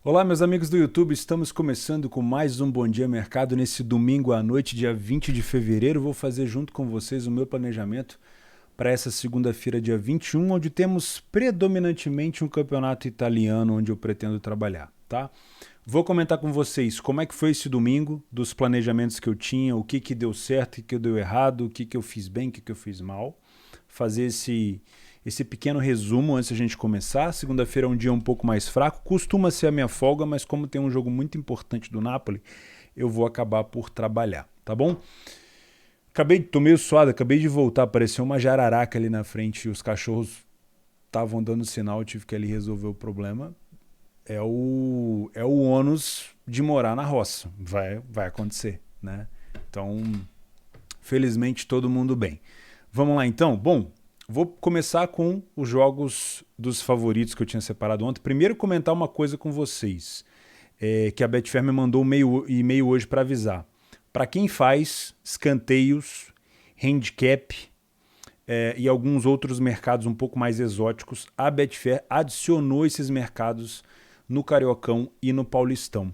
Olá, meus amigos do YouTube, estamos começando com mais um Bom Dia Mercado nesse domingo à noite, dia 20 de fevereiro. Vou fazer junto com vocês o meu planejamento para essa segunda-feira, dia 21, onde temos predominantemente um campeonato italiano onde eu pretendo trabalhar, tá? Vou comentar com vocês como é que foi esse domingo, dos planejamentos que eu tinha, o que deu certo, o que deu errado, o que eu fiz bem, o que eu fiz mal. Fazer esse pequeno resumo antes da gente começar. Segunda-feira é um dia um pouco mais fraco, costuma ser a minha folga, mas como tem um jogo muito importante do Napoli, eu vou acabar por trabalhar, tá bom? Tô meio suado, acabei de voltar, apareceu uma jararaca ali na frente e os cachorros estavam dando sinal, eu tive que ali resolver o problema. É o ônus de morar na roça, vai acontecer, né? Então, felizmente todo mundo bem. Vamos lá então? Bom, vou começar com os jogos dos favoritos que eu tinha separado ontem. Primeiro comentar uma coisa com vocês, que a Betfair me mandou um e-mail hoje para avisar. Para quem faz escanteios, handicap e alguns outros mercados um pouco mais exóticos, a Betfair adicionou esses mercados no Cariocão e no Paulistão.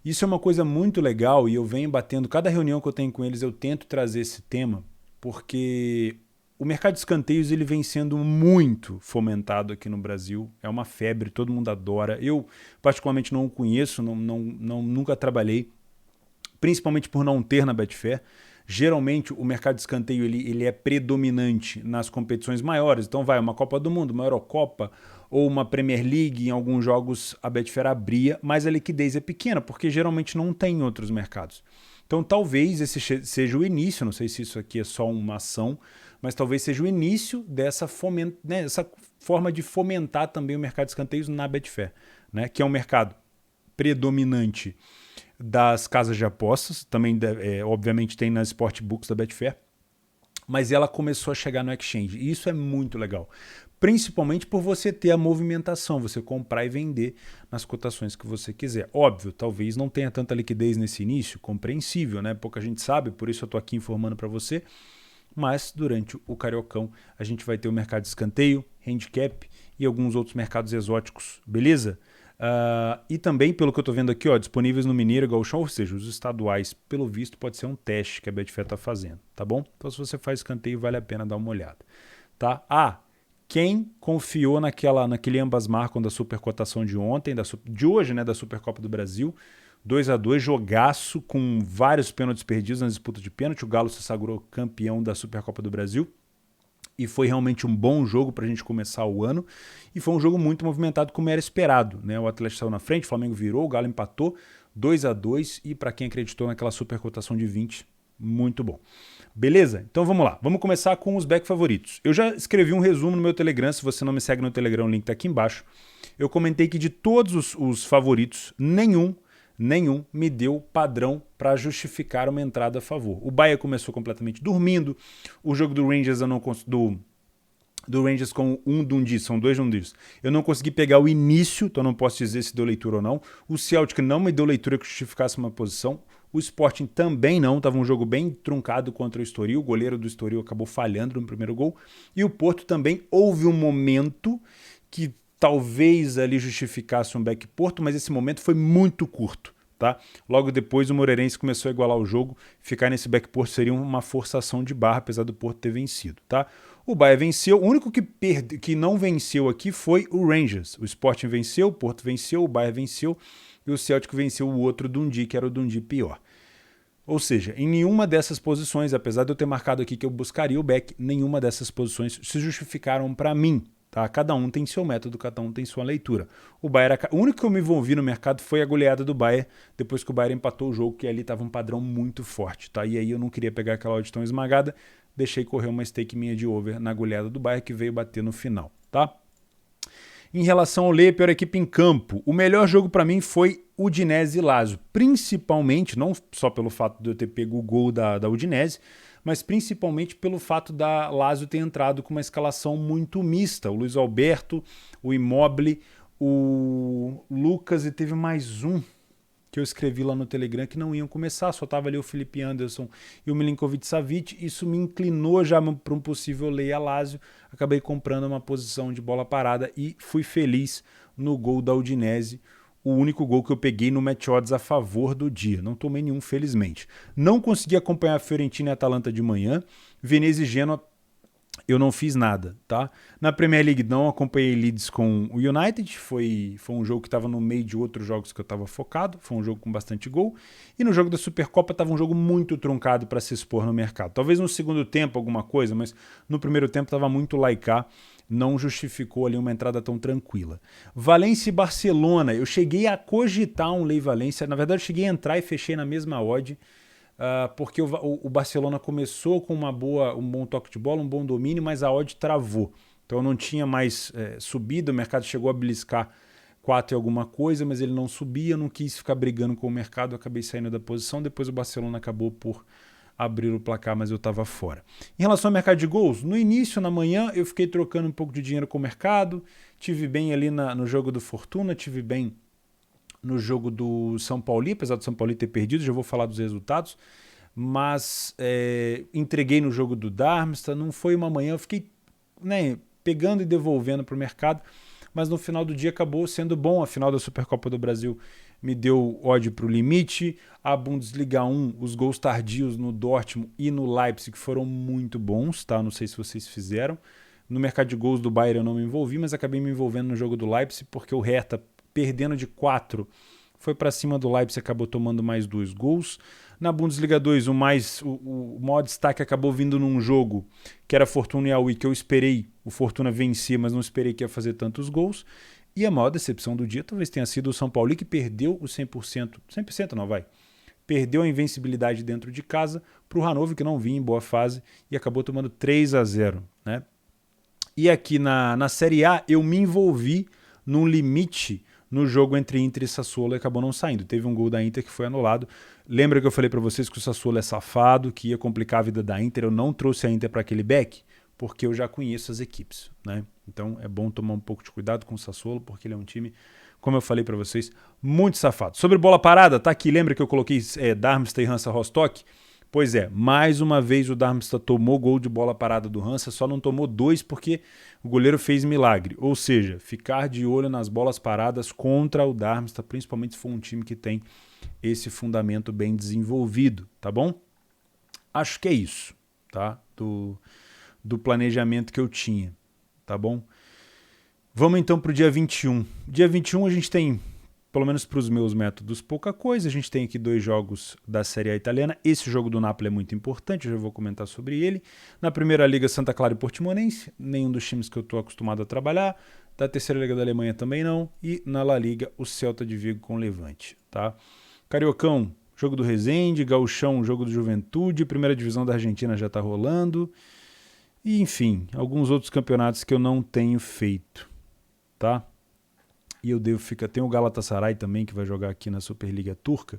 Isso é uma coisa muito legal e eu venho batendo, cada reunião que eu tenho com eles eu tento trazer esse tema, porque o mercado de escanteios ele vem sendo muito fomentado aqui no Brasil, é uma febre, todo mundo adora. Eu particularmente não o conheço, nunca trabalhei, principalmente por não ter na Betfair. Geralmente o mercado de escanteio ele é predominante nas competições maiores, então vai uma Copa do Mundo, uma Eurocopa ou uma Premier League, em alguns jogos a Betfair abria, mas a liquidez é pequena, porque geralmente não tem em outros mercados. Então talvez esse seja o início, não sei se isso aqui é só uma ação, mas talvez seja o início dessa forma de fomentar também o mercado de escanteios na Betfair, né? Que é um mercado predominante das casas de apostas, também obviamente tem nas sportbooks da Betfair, mas ela começou a chegar no exchange, e isso é muito legal, principalmente por você ter a movimentação, você comprar e vender nas cotações que você quiser. Óbvio, talvez não tenha tanta liquidez nesse início, compreensível, né? Pouca gente sabe, por isso eu estou aqui informando para você, mas durante o Cariocão a gente vai ter o mercado de escanteio, handicap e alguns outros mercados exóticos, beleza? E também, pelo que eu estou vendo aqui, disponíveis no Mineiro e Gauchão, ou seja, os estaduais, pelo visto, pode ser um teste que a Betfair está fazendo, tá bom? Então, se você faz escanteio, vale a pena dar uma olhada, tá? Quem confiou naquele ambas marcam da supercotação de ontem, de hoje, né, da Supercopa do Brasil, 2-2, jogaço com vários pênaltis perdidos na disputa de pênalti. O Galo se sagrou campeão da Supercopa do Brasil. E foi realmente um bom jogo para a gente começar o ano. E foi um jogo muito movimentado, como era esperado, né? O Atlético saiu na frente, o Flamengo virou, o Galo empatou 2-2. E para quem acreditou naquela supercotação de 20, muito bom. Beleza? Então vamos lá. Vamos começar com os back favoritos. Eu já escrevi um resumo no meu Telegram. Se você não me segue no Telegram, o link está aqui embaixo. Eu comentei que de todos os favoritos, nenhum me deu padrão para justificar uma entrada a favor. O Bahia começou completamente dormindo. O jogo do Rangers eu não do Rangers com um Dundee, são dois Dundees. Eu não consegui pegar o início, então não posso dizer se deu leitura ou não. O Celtic não me deu leitura que justificasse uma posição. O Sporting também não, estava um jogo bem truncado contra o Estoril. O goleiro do Estoril acabou falhando no primeiro gol. E o Porto também houve um momento que talvez ali justificasse um back Porto, mas esse momento foi muito curto. Tá? Logo depois o Moreirense começou a igualar o jogo, ficar nesse back Porto seria uma forçação de barra, apesar do Porto ter vencido. Tá? O Bahia venceu, o único que não venceu aqui foi o Rangers. O Sporting venceu, o Porto venceu, o Bahia venceu e o Celtic venceu o outro Dundee, que era o Dundee pior. Ou seja, em nenhuma dessas posições, apesar de eu ter marcado aqui que eu buscaria o back, nenhuma dessas posições se justificaram para mim. Tá? Cada um tem seu método, cada um tem sua leitura. O único que eu me envolvi no mercado foi a goleada do Bayern, depois que o Bayern empatou o jogo, que ali estava um padrão muito forte. Tá? E aí eu não queria pegar aquela odd tão esmagada, deixei correr uma stake minha de over na goleada do Bayern, que veio bater no final. Tá? Em relação ao Lei, a pior equipe em campo, o melhor jogo para mim foi Udinese e Lazio, principalmente, não só pelo fato de eu ter pego o gol da Udinese, mas principalmente pelo fato da Lazio ter entrado com uma escalação muito mista. O Luiz Alberto, o Immobile, o Lucas e teve mais um que eu escrevi lá no Telegram que não iam começar, só tava ali o Felipe Anderson e o Milinkovic-Savic. Isso me inclinou já para um possível lei a Lazio. Acabei comprando uma posição de bola parada e fui feliz no gol da Udinese. o único gol que eu peguei no match odds a favor do dia. Não tomei nenhum, felizmente. Não consegui acompanhar a Fiorentina e a Atalanta de manhã. Venezia e Genoa, eu não fiz nada, tá? Na Premier League não acompanhei Leeds com o United, foi um jogo que estava no meio de outros jogos que eu estava focado, foi um jogo com bastante gol, e no jogo da Supercopa estava um jogo muito truncado para se expor no mercado. Talvez no segundo tempo alguma coisa, mas no primeiro tempo estava muito laicá, não justificou ali uma entrada tão tranquila. Valência e Barcelona, eu cheguei a cogitar um Lei Valência, na verdade eu cheguei a entrar e fechei na mesma odd, porque o Barcelona começou com um bom toque de bola, um bom domínio, mas a odd travou. Então não tinha mais subido, o mercado chegou a beliscar 4 e alguma coisa, mas ele não subia, eu não quis ficar brigando com o mercado, eu acabei saindo da posição, depois o Barcelona acabou por abrir o placar, mas eu estava fora. Em relação ao mercado de gols, no início, na manhã, eu fiquei trocando um pouco de dinheiro com o mercado, tive bem ali no jogo do Fortuna, tive bem no jogo do São Paulo, apesar do São Paulo ter perdido, já vou falar dos resultados, mas entreguei no jogo do Darmstadt, não foi uma manhã, eu fiquei pegando e devolvendo para o mercado, mas no final do dia acabou sendo bom. A final da Supercopa do Brasil me deu odd para o limite, a Bundesliga 1, os gols tardios no Dortmund e no Leipzig foram muito bons, tá? Não sei se vocês fizeram. No mercado de gols do Bayern eu não me envolvi, mas acabei me envolvendo no jogo do Leipzig, porque o Hertha, perdendo de 4, foi para cima do Leipzig e acabou tomando mais 2 gols. Na Bundesliga 2, o maior destaque acabou vindo num jogo que era Fortuna e Aue, que eu esperei o Fortuna vencer, mas não esperei que ia fazer tantos gols. E a maior decepção do dia talvez tenha sido o São Paulo, que perdeu o 100%, 100% não, perdeu a invencibilidade dentro de casa para o Hannover, que não vinha em boa fase, e acabou tomando 3-0, né? E aqui na Série A eu me envolvi num limite no jogo entre Inter e Sassuolo e acabou não saindo. Teve um gol da Inter que foi anulado. Lembra que eu falei para vocês que o Sassuolo é safado, que ia complicar a vida da Inter? Eu não trouxe a Inter para aquele back, porque eu já conheço as equipes, né? Então é bom tomar um pouco de cuidado com o Sassuolo, porque ele é um time, como eu falei para vocês, muito safado. Sobre bola parada, tá aqui, lembra que eu coloquei Darmstadt e Hansa Rostock? Pois é, mais uma vez o Darmstadt tomou gol de bola parada do Hansa, só não tomou 2 porque o goleiro fez milagre. Ou seja, ficar de olho nas bolas paradas contra o Darmstadt, principalmente se for um time que tem esse fundamento bem desenvolvido, tá bom? Acho que é isso, tá? Do planejamento que eu tinha, tá bom? Vamos então para o dia 21. Dia 21 a gente tem, pelo menos para os meus métodos, pouca coisa. A gente tem aqui 2 jogos da Série A italiana. Esse jogo do Napoli é muito importante, eu já vou comentar sobre ele. Na Primeira Liga, Santa Clara e Portimonense, nenhum dos times que eu estou acostumado a trabalhar. Da Terceira Liga da Alemanha também não. E na La Liga, o Celta de Vigo com o Levante, tá? Cariocão, jogo do Resende. Gauchão, jogo do Juventude. Primeira Divisão da Argentina já está rolando. E, enfim, alguns outros campeonatos que eu não tenho feito, tá? E eu devo ficar... Tem o Galatasaray também, que vai jogar aqui na Superliga Turca.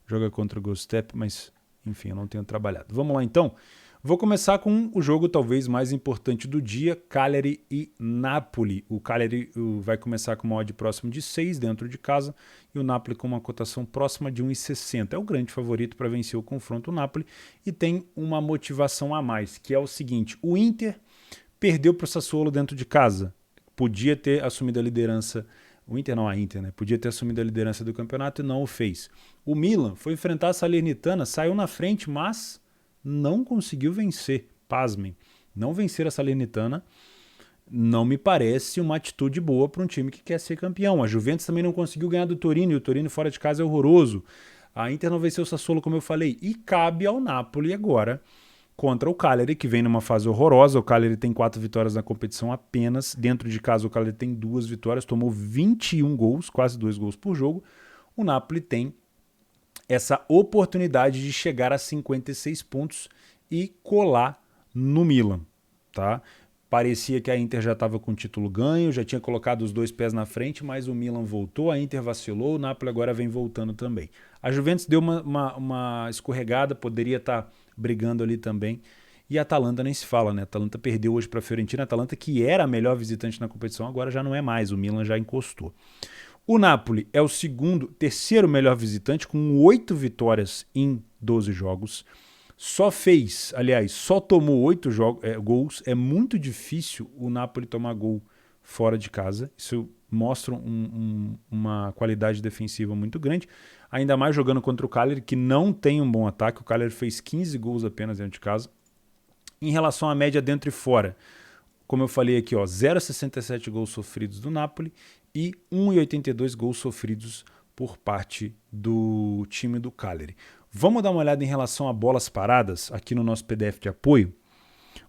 Joga contra o Göztepe, mas, enfim, eu não tenho trabalhado. Vamos lá, então. Vou começar com o jogo talvez mais importante do dia, Cagliari e Napoli. O Cagliari vai começar com uma odd próximo de 6 dentro de casa e o Napoli com uma cotação próxima de 1,60. É o grande favorito para vencer o confronto, o Napoli, e tem uma motivação a mais, que é o seguinte: o Inter perdeu para o Sassuolo dentro de casa. Podia ter assumido a liderança... O Inter não, a Inter, né? Podia ter assumido a liderança do campeonato e não o fez. O Milan foi enfrentar a Salernitana, saiu na frente, mas não conseguiu vencer. Pasmem. Não vencer a Salernitana não me parece uma atitude boa para um time que quer ser campeão. A Juventus também não conseguiu ganhar do Torino, e o Torino fora de casa é horroroso. A Inter não venceu o Sassuolo, como eu falei. E cabe ao Napoli agora contra o Cagliari, que vem numa fase horrorosa. O Cagliari tem 4 vitórias na competição apenas. Dentro de casa, o Cagliari tem 2 vitórias, tomou 21 gols, quase 2 gols por jogo. O Napoli tem essa oportunidade de chegar a 56 pontos e colar no Milan, tá? Parecia que a Inter já estava com o título ganho, já tinha colocado os 2 pés na frente, mas o Milan voltou, a Inter vacilou, o Napoli agora vem voltando também. A Juventus deu uma escorregada, poderia estar brigando ali também. E a Atalanta nem se fala, né? A Atalanta perdeu hoje para a Fiorentina. A Atalanta, que era a melhor visitante na competição, agora já não é mais. O Milan já encostou. O Napoli é o terceiro melhor visitante, com 8 vitórias em 12 jogos. Só tomou 8 gols. É muito difícil o Napoli tomar gol fora de casa. Isso mostra uma qualidade defensiva muito grande, ainda mais jogando contra o Cagliari, que não tem um bom ataque. O Cagliari fez 15 gols apenas dentro de casa. Em relação à média dentro e fora, como eu falei aqui, 0,67 gols sofridos do Napoli e 1,82 gols sofridos por parte do time do Cagliari. Vamos dar uma olhada em relação a bolas paradas aqui no nosso PDF de apoio.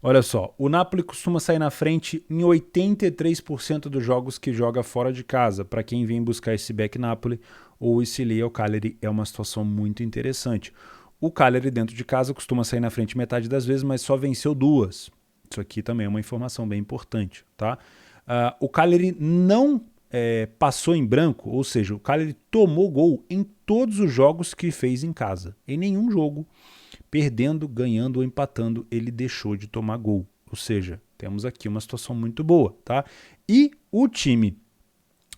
Olha só, o Napoli costuma sair na frente em 83% dos jogos que joga fora de casa. Para quem vem buscar esse back Napoli ou esse Leia ao Cagliari, é uma situação muito interessante. O Cagliari dentro de casa costuma sair na frente metade das vezes, mas só venceu 2. Isso aqui também é uma informação bem importante, tá? O Cagliari não passou em branco, ou seja, o Cagliari tomou gol em todos os jogos que fez em casa. Em nenhum jogo, perdendo, ganhando ou empatando, ele deixou de tomar gol. Ou seja, temos aqui uma situação muito boa, tá? E o time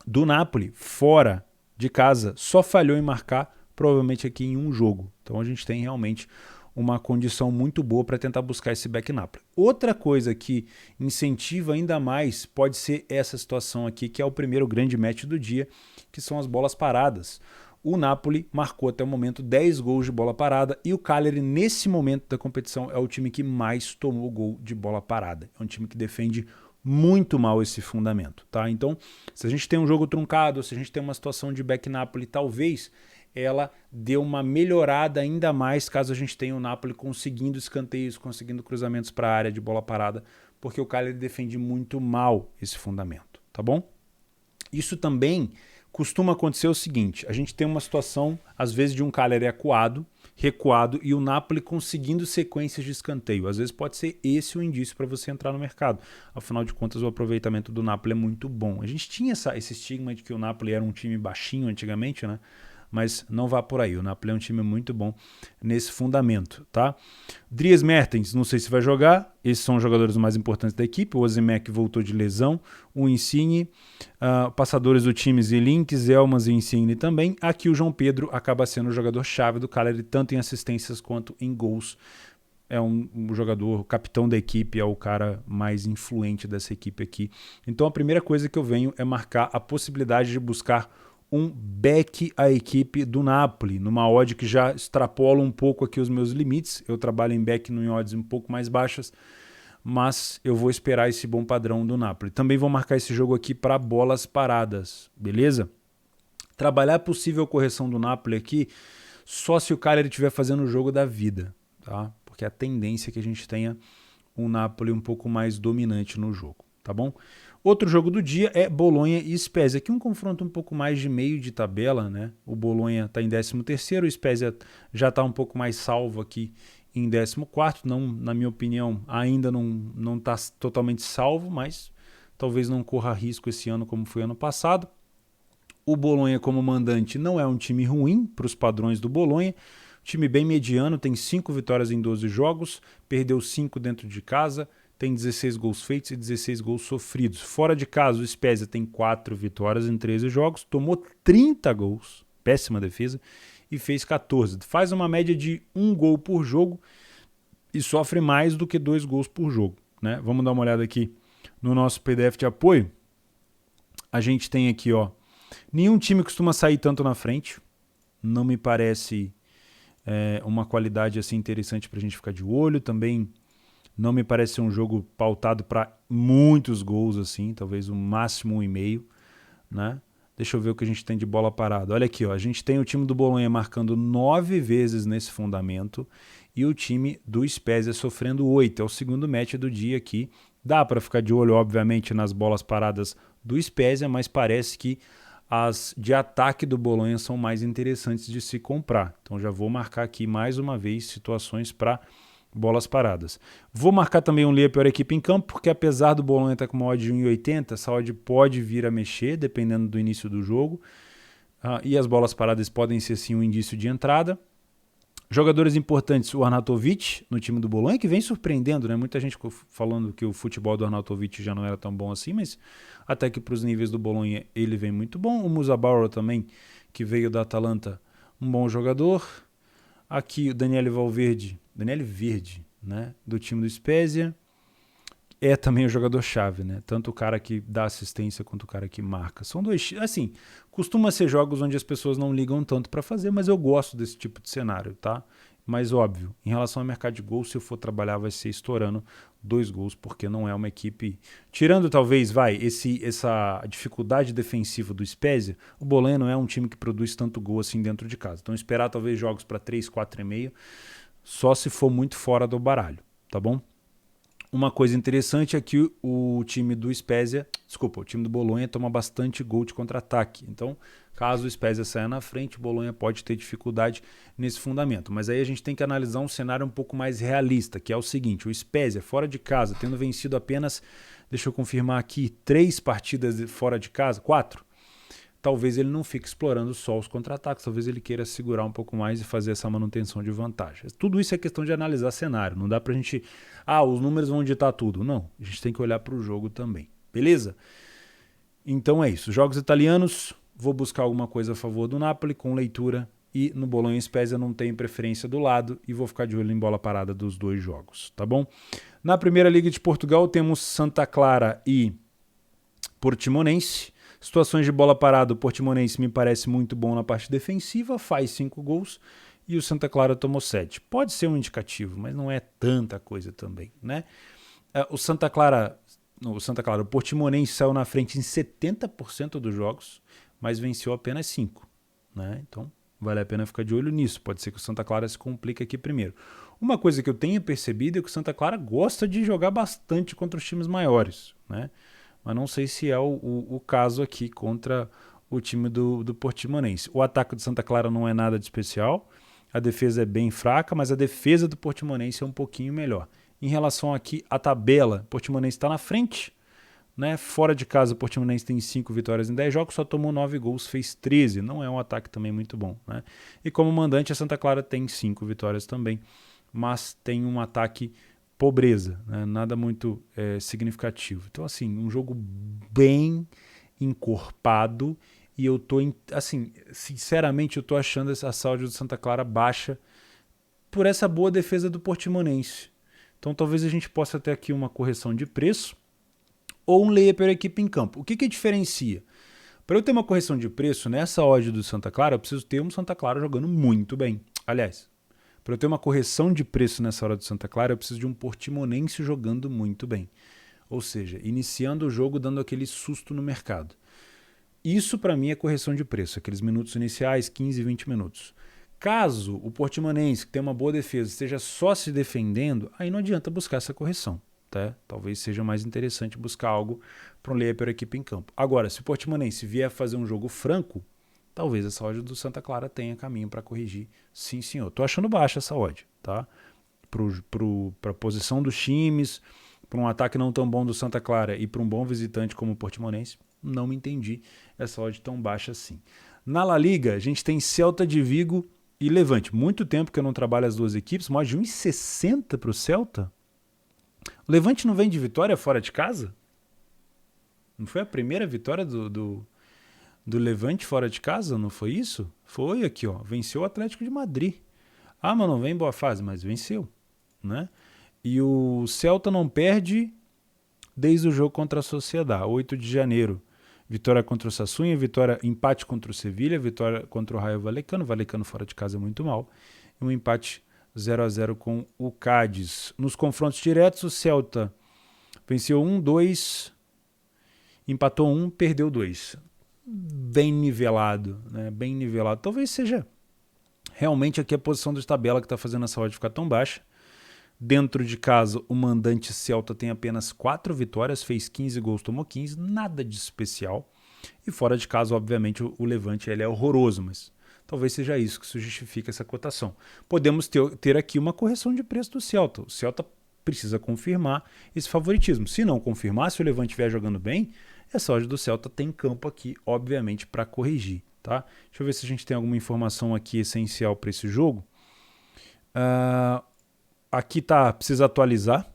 do Napoli, fora de casa, só falhou em marcar, provavelmente aqui em um jogo. Então a gente tem realmente uma condição muito boa para tentar buscar esse back Napoli. Outra coisa que incentiva ainda mais pode ser essa situação aqui, que é o primeiro grande match do dia, que são as bolas paradas. O Napoli marcou até o momento 10 gols de bola parada e o Cagliari, nesse momento da competição, é o time que mais tomou gol de bola parada. É um time que defende muito mal esse fundamento, tá? Então, se a gente tem um jogo truncado, se a gente tem uma situação de back Napoli, talvez ela dê uma melhorada ainda mais caso a gente tenha o Napoli conseguindo escanteios, conseguindo cruzamentos para a área de bola parada, porque o Cagliari defende muito mal esse fundamento, tá bom? Isso também costuma acontecer o seguinte, a gente tem uma situação, às vezes, de um Cagliari acuado, recuado e o Napoli conseguindo sequências de escanteio. Às vezes pode ser esse o indício para você entrar no mercado. Afinal de contas, o aproveitamento do Napoli é muito bom. A gente tinha esse estigma de que o Napoli era um time baixinho antigamente, né? Mas não vá por aí. O Napoli é um time muito bom nesse fundamento, tá? Dries Mertens, não sei se vai jogar. Esses são os jogadores mais importantes da equipe. O Osimhen voltou de lesão. O Insigne. Passadores do time, Zilinks, Elmas e Insigne também. Aqui o João Pedro acaba sendo o jogador-chave do Cagliari, tanto em assistências quanto em gols. É um jogador, o capitão da equipe, é o cara mais influente dessa equipe aqui. Então a primeira coisa que eu venho é marcar a possibilidade de buscar um back à equipe do Napoli, numa odd que já extrapola um pouco aqui os meus limites. Eu trabalho em back em odds um pouco mais baixas, mas eu vou esperar esse bom padrão do Napoli. Também vou marcar esse jogo aqui para bolas paradas, beleza? Trabalhar a possível correção do Napoli aqui só se o Cagliari estiver fazendo o jogo da vida, tá? Porque a tendência é que a gente tenha um Napoli um pouco mais dominante no jogo, tá bom? Outro jogo do dia é Bolonha e Spezia. Aqui um confronto um pouco mais de meio de tabela, né? O Bolonha está em 13º, o Spezia já está um pouco mais salvo aqui em 14º. Não, na minha opinião, ainda não está totalmente salvo, mas talvez não corra risco esse ano como foi ano passado. O Bolonha como mandante não é um time ruim para os padrões do Bolonha. Time bem mediano, tem 5 vitórias em 12 jogos, perdeu 5 dentro de casa, tem 16 gols feitos e 16 gols sofridos. Fora de casa, o Spezia tem 4 vitórias em 13 jogos, tomou 30 gols, péssima defesa, e fez 14. Faz uma média de 1 gol por jogo e sofre mais do que 2 gols por jogo, né? Vamos dar uma olhada aqui no nosso PDF de apoio. A gente tem aqui, nenhum time costuma sair tanto na frente. Não me parece uma qualidade assim interessante para a gente ficar de olho. Também não me parece ser um jogo pautado para muitos gols, assim, talvez o máximo 1,5, né? Deixa eu ver o que a gente tem de bola parada. Olha aqui, a gente tem o time do Bolonha marcando 9 vezes nesse fundamento e o time do Spezia sofrendo 8. É o segundo match do dia aqui. Dá para ficar de olho, obviamente, nas bolas paradas do Spezia, mas parece que as de ataque do Bolonha são mais interessantes de se comprar. Então já vou marcar aqui mais uma vez situações para bolas paradas. Vou marcar também um Leia pior equipe em campo, porque apesar do Bolonha estar com uma odd de 1,80, essa odd pode vir a mexer, dependendo do início do jogo. E as bolas paradas podem ser sim um indício de entrada. Jogadores importantes, o Arnautovic no time do Bolonha, que vem surpreendendo, né? Muita gente falando que o futebol do Arnautovic já não era tão bom assim, mas até que para os níveis do Bolonha ele vem muito bom. O Musa Bauer também, que veio da Atalanta, um bom jogador. Aqui o Daniele Verde, né? Do time do Spezia. é também o jogador-chave, né? Tanto o cara que dá assistência quanto o cara que marca. São dois, assim, costuma ser jogos onde as pessoas não ligam tanto para fazer, mas eu gosto desse tipo de cenário, tá? Mas óbvio, em relação ao mercado de gols, se eu for trabalhar vai ser estourando 2 gols, porque não é uma equipe... Tirando talvez, essa dificuldade defensiva do Spezia, o Bolonha não é um time que produz tanto gol assim dentro de casa. Então esperar talvez jogos para 3, 4,5, só se for muito fora do baralho, tá bom? Uma coisa interessante é que o time do Spezia, o time do Bolonha toma bastante gol de contra-ataque. Então, caso o Spezia saia na frente, o Bolonha pode ter dificuldade nesse fundamento. Mas aí a gente tem que analisar um cenário um pouco mais realista, que é o seguinte: o Spezia, fora de casa, tendo vencido apenas, deixa eu confirmar aqui, 3 partidas fora de casa, 4. Talvez ele não fique explorando só os contra-ataques, talvez ele queira segurar um pouco mais e fazer essa manutenção de vantagem. Tudo isso é questão de analisar cenário, não dá pra gente... os números vão ditar tudo. Não, a gente tem que olhar pro jogo também, beleza? Então é isso, jogos italianos, vou buscar alguma coisa a favor do Napoli com leitura, e no Bolonha e Spezia não tenho preferência do lado e vou ficar de olho em bola parada dos 2 jogos, tá bom? Na Primeira Liga de Portugal temos Santa Clara e Portimonense. Situações de bola parada, o Portimonense me parece muito bom na parte defensiva, faz 5 gols e o Santa Clara tomou 7. Pode ser um indicativo, mas não é tanta coisa também, né? O Portimonense saiu na frente em 70% dos jogos, mas venceu apenas 5, né? Então vale a pena ficar de olho nisso. Pode ser que o Santa Clara se complique aqui primeiro. Uma coisa que eu tenho percebido é que o Santa Clara gosta de jogar bastante contra os times maiores, né? Mas não sei se é o caso aqui contra o time do Portimonense. O ataque do Santa Clara não é nada de especial, a defesa é bem fraca, mas a defesa do Portimonense é um pouquinho melhor. Em relação aqui à tabela, o Portimonense está na frente, né? Fora de casa, o Portimonense tem 5 vitórias em 10 jogos, só tomou 9 gols, fez 13. Não é um ataque também muito bom, né? E como mandante, a Santa Clara tem 5 vitórias também, mas tem um ataque pobreza, né? Nada muito significativo. Então, assim, um jogo bem encorpado e eu tô, assim, sinceramente, eu tô achando essa saúde do Santa Clara baixa por essa boa defesa do Portimonense. Então, talvez a gente possa ter aqui uma correção de preço ou um layer pela equipe em campo. O que diferencia? Para eu ter uma correção de preço nessa odd do Santa Clara, eu preciso ter um Santa Clara jogando muito bem. Aliás, para eu ter uma correção de preço nessa hora do Santa Clara, eu preciso de um Portimonense jogando muito bem. Ou seja, iniciando o jogo dando aquele susto no mercado. Isso para mim é correção de preço, aqueles minutos iniciais, 15, 20 minutos. Caso o Portimonense, que tem uma boa defesa, esteja só se defendendo, aí não adianta buscar essa correção. Tá? Talvez seja mais interessante buscar algo para um layer para a equipe em campo. Agora, se o Portimonense vier fazer um jogo franco, talvez essa odd do Santa Clara tenha caminho para corrigir. Sim, senhor. Tô achando baixa essa odd, tá? Para a posição dos times, para um ataque não tão bom do Santa Clara e para um bom visitante como o Portimonense, não me entendi essa odd tão baixa assim. Na La Liga, a gente tem Celta de Vigo e Levante. Muito tempo que eu não trabalho as duas equipes, mais de 1,60 para o Celta. O Levante não vem de vitória fora de casa? Não foi a primeira vitória do Levante fora de casa, não foi isso? Foi aqui, ó, venceu o Atlético de Madrid. Mas não vem em boa fase, mas venceu, né? E o Celta não perde desde o jogo contra a Sociedad, 8 de janeiro. Vitória contra o Sassuolo, empate contra o Sevilha, vitória contra o Rayo Vallecano. Vallecano fora de casa é muito mal. E um empate 0-0 com o Cádiz. Nos confrontos diretos, o Celta venceu 1-2, empatou 1, perdeu 2. Bem nivelado, né? Bem nivelado. Talvez seja realmente aqui a posição da tabela que está fazendo essa odd ficar tão baixa. Dentro de casa, o mandante Celta tem apenas 4 vitórias, fez 15 gols, tomou 15, nada de especial. E fora de casa, obviamente, o Levante ele é horroroso, mas talvez seja isso que justifica essa cotação. Podemos ter aqui uma correção de preço do Celta. O Celta precisa confirmar esse favoritismo. Se não confirmar, se o Levante estiver jogando bem, essa odd do Celta tem campo aqui, obviamente, para corrigir. Tá? Deixa eu ver se a gente tem alguma informação aqui essencial para esse jogo. Aqui precisa atualizar.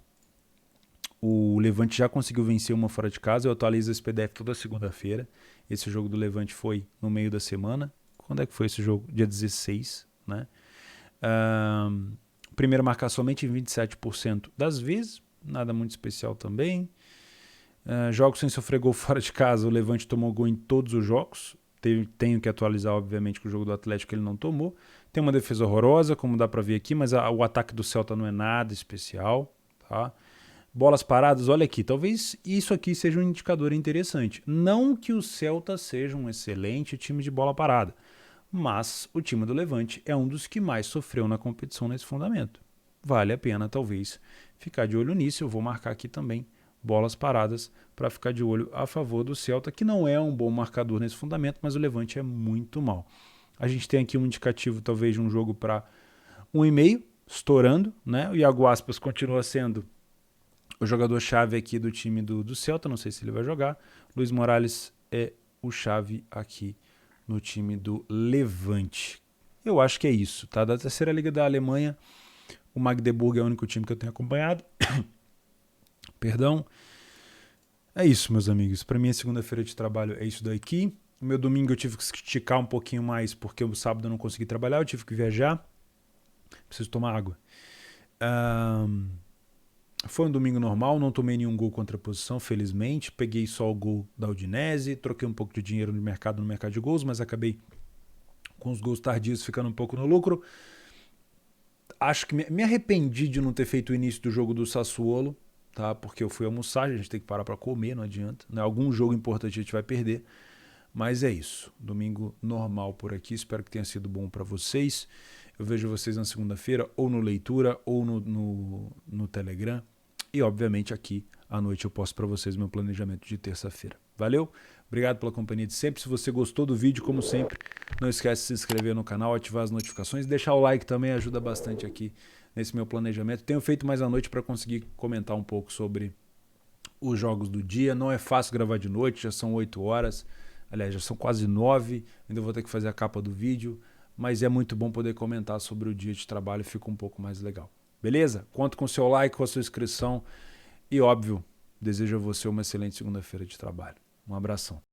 O Levante já conseguiu vencer uma fora de casa. Eu atualizo esse PDF toda segunda-feira. Esse jogo do Levante foi no meio da semana. Quando é que foi esse jogo? Dia 16, né? Primeira marcar somente em 27% das vezes. nada muito especial também. Jogos sem sofrer gol fora de casa, o Levante tomou gol em todos os jogos. Tenho que atualizar, obviamente, que o jogo do Atlético ele não tomou. Tem uma defesa horrorosa, como dá para ver aqui, mas o ataque do Celta não é nada especial. Tá? Bolas paradas, olha aqui, talvez isso aqui seja um indicador interessante. Não que o Celta seja um excelente time de bola parada, mas o time do Levante é um dos que mais sofreu na competição nesse fundamento. Vale a pena, talvez, ficar de olho nisso. Eu vou marcar aqui também bolas paradas para ficar de olho a favor do Celta, que não é um bom marcador nesse fundamento, mas o Levante é muito mal. A gente tem aqui um indicativo, talvez, de um jogo para 1,5, estourando, né? O Iago Aspas continua sendo o jogador-chave aqui do time do Celta, não sei se ele vai jogar. Luiz Morales é o chave aqui no time do Levante. Eu acho que é isso, tá? Da terceira liga da Alemanha, o Magdeburg é o único time que eu tenho acompanhado. Perdão. É isso, meus amigos. Para mim, a segunda-feira de trabalho é isso daqui. O meu domingo eu tive que esticar um pouquinho mais, porque o sábado eu não consegui trabalhar, eu tive que viajar. Preciso tomar água. Foi um domingo normal, não tomei nenhum gol contra a posição, felizmente. Peguei só o gol da Udinese, troquei um pouco de dinheiro no mercado de gols, mas acabei com os gols tardios ficando um pouco no lucro. Acho que me arrependi de não ter feito o início do jogo do Sassuolo, tá? Porque eu fui almoçar, a gente tem que parar para comer, não adianta. Né? Algum jogo importante a gente vai perder, mas é isso. Domingo normal por aqui, espero que tenha sido bom para vocês. Eu vejo vocês na segunda-feira, ou no Leitura, ou no Telegram. E, obviamente, aqui à noite eu posto para vocês meu planejamento de terça-feira. Valeu? Obrigado pela companhia de sempre. Se você gostou do vídeo, como sempre, não esquece de se inscrever no canal, ativar as notificações. Deixar o like também ajuda bastante aqui nesse meu planejamento. Tenho feito mais à noite para conseguir comentar um pouco sobre os jogos do dia. Não é fácil gravar de noite, já são 8 horas. Aliás, já são quase 9. Ainda vou ter que fazer a capa do vídeo. Mas é muito bom poder comentar sobre o dia de trabalho, fica um pouco mais legal. Beleza? Conto com o seu like, com a sua inscrição e, óbvio, desejo a você uma excelente segunda-feira de trabalho. Um abração.